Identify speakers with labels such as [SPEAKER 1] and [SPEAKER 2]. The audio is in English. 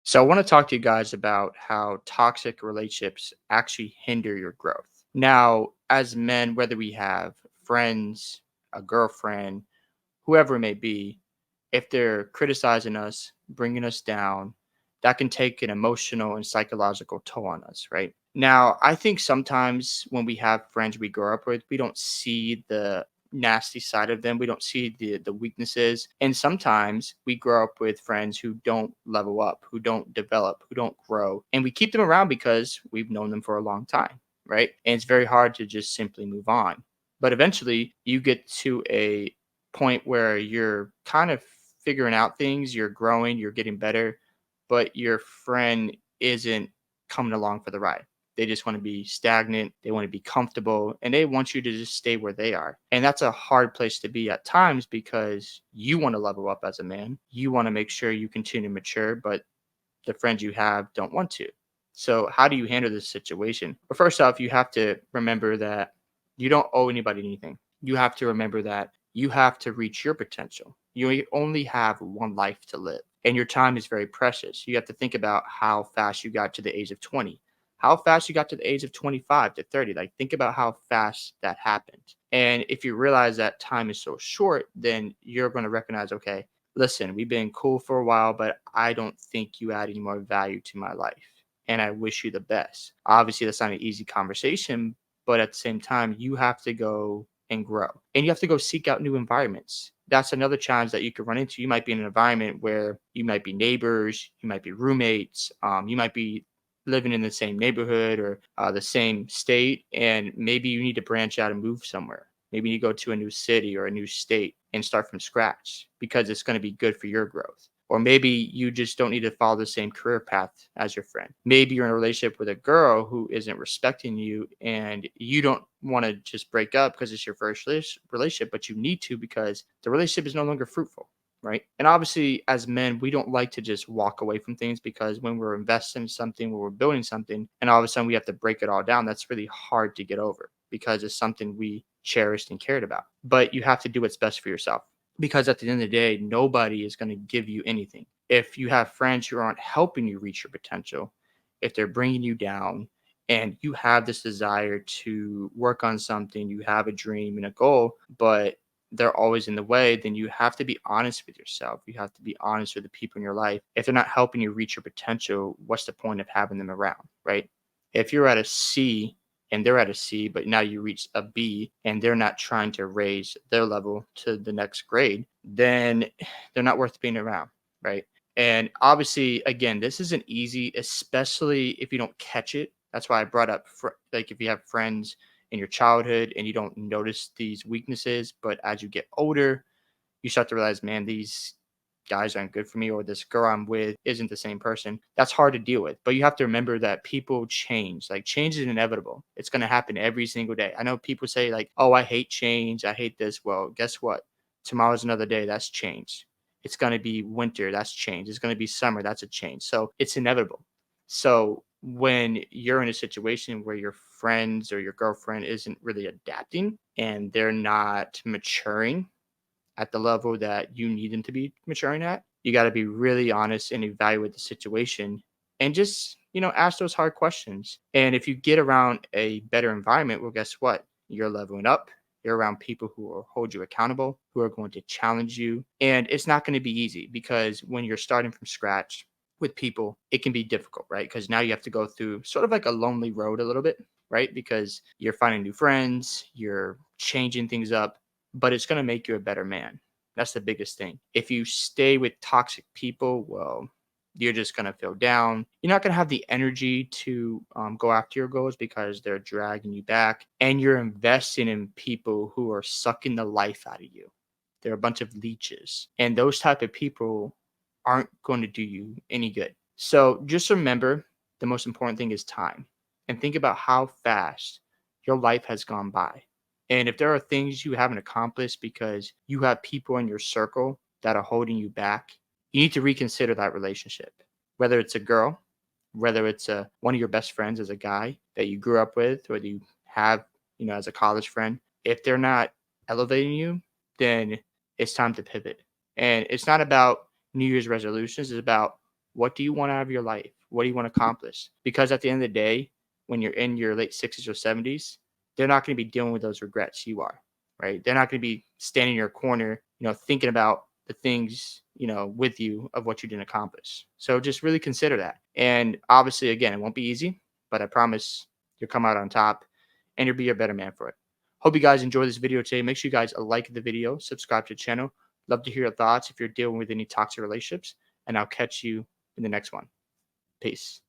[SPEAKER 1] So, I want to talk to you guys about how toxic relationships actually hinder your growth. Now, as men, whether we have friends, a girlfriend, whoever it may be, if they're criticizing us, bringing us down, that can take an emotional and psychological toll on us, right? Now, I think sometimes when we have friends we grow up with, we don't see the nasty side of them. We don't see the weaknesses. And sometimes we grow up with friends who don't level up, who don't develop, who don't grow. And we keep them around because we've known them for a long time, right? And it's very hard to just simply move on. But eventually you get to a point where you're kind of figuring out things, you're growing, you're getting better, but your friend isn't coming along for the ride. They just want to be stagnant, they want to be comfortable, and they want you to just stay where they are. And that's a hard place to be at times because you want to level up as a man. You want to make sure you continue to mature, but the friends you have don't want to. So, how do you handle this situation? Well, first off, you have to remember that you don't owe anybody anything. You have to remember that you have to reach your potential. You only have one life to live, and your time is very precious. You have to think about how fast you got to the age of 20, how fast you got to the age of 25 to 30. Like, think about how fast that happened. And if you realize that time is so short, then you're going to recognize, okay, listen, we've been cool for a while, but I don't think you add any more value to my life. And I wish you the best. Obviously, that's not an easy conversation, but at the same time, you have to go and grow. And you have to go seek out new environments. That's another challenge that you could run into. You might be in an environment where you might be neighbors, you might be roommates, you might be living in the same neighborhood or the same state, and maybe you need to branch out and move somewhere. Maybe you go to a new city or a new state and start from scratch because it's going to be good for your growth. Or maybe you just don't need to follow the same career path as your friend. Maybe you're in a relationship with a girl who isn't respecting you and you don't want to just break up because it's your first relationship, but you need to because the relationship is no longer fruitful. Right. And obviously, as men, we don't like to just walk away from things because when we're investing in something, when we're building something, and all of a sudden we have to break it all down, that's really hard to get over because it's something we cherished and cared about. But you have to do what's best for yourself because at the end of the day, nobody is going to give you anything. If you have friends who aren't helping you reach your potential, if they're bringing you down, and you have this desire to work on something, you have a dream and a goal, but they're always in the way, then you have to be honest with yourself. You have to be honest with the people in your life. If they're not helping you reach your potential, what's the point of having them around, right? If you're at a C and they're at a C, but now you reach a B and they're not trying to raise their level to the next grade, then they're not worth being around, right? And obviously, again, this isn't easy, especially if you don't catch it. That's why I brought up, like, if you have friends in your childhood and you don't notice these weaknesses, but as you get older, you start to realize, man, these guys aren't good for me, or this girl I'm with isn't the same person. That's hard to deal with. But you have to remember that people change. Like, change is inevitable. It's going to happen every single day. I know people say, like, oh, I hate change. I hate this. Well, guess what? Tomorrow's another day. That's change. It's going to be winter. That's change. It's going to be summer. That's a change. So it's inevitable. So when you're in a situation where your friends or your girlfriend isn't really adapting and they're not maturing at the level that you need them to be maturing at, you got to be really honest and evaluate the situation and just, ask those hard questions. And if you get around a better environment, well, guess what? You're leveling up. You're around people who will hold you accountable, who are going to challenge you. And it's not going to be easy because when you're starting from scratch with people, it can be difficult, right? Because now you have to go through sort of like a lonely road a little bit, right? Because you're finding new friends, you're changing things up, but it's going to make you a better man. That's the biggest thing. If you stay with toxic people, well, you're just going to feel down. You're not going to have the energy to go after your goals because they're dragging you back. And you're investing in people who are sucking the life out of you. They're a bunch of leeches. And those type of people aren't going to do you any good. So just remember the most important thing is time. And think about how fast your life has gone by. And if there are things you haven't accomplished because you have people in your circle that are holding you back, you need to reconsider that relationship. Whether it's a girl, whether it's one of your best friends as a guy that you grew up with, or that you have, as a college friend, if they're not elevating you, then it's time to pivot. And it's not about New Year's resolutions. It's about What do you want out of your life? What do you want to accomplish? Because at the end of the day, when you're in your late 60s or 70s, they're not going to be dealing with those regrets you are, right? They're not going to be standing in your corner, thinking about the things, with you of what you didn't accomplish. So just really consider that. And obviously, again, it won't be easy, but I promise you'll come out on top and you'll be a better man for it. Hope you guys enjoy this video today. Make sure you guys like the video, subscribe to the channel. Love to hear your thoughts if you're dealing with any toxic relationships, and I'll catch you in the next one. Peace.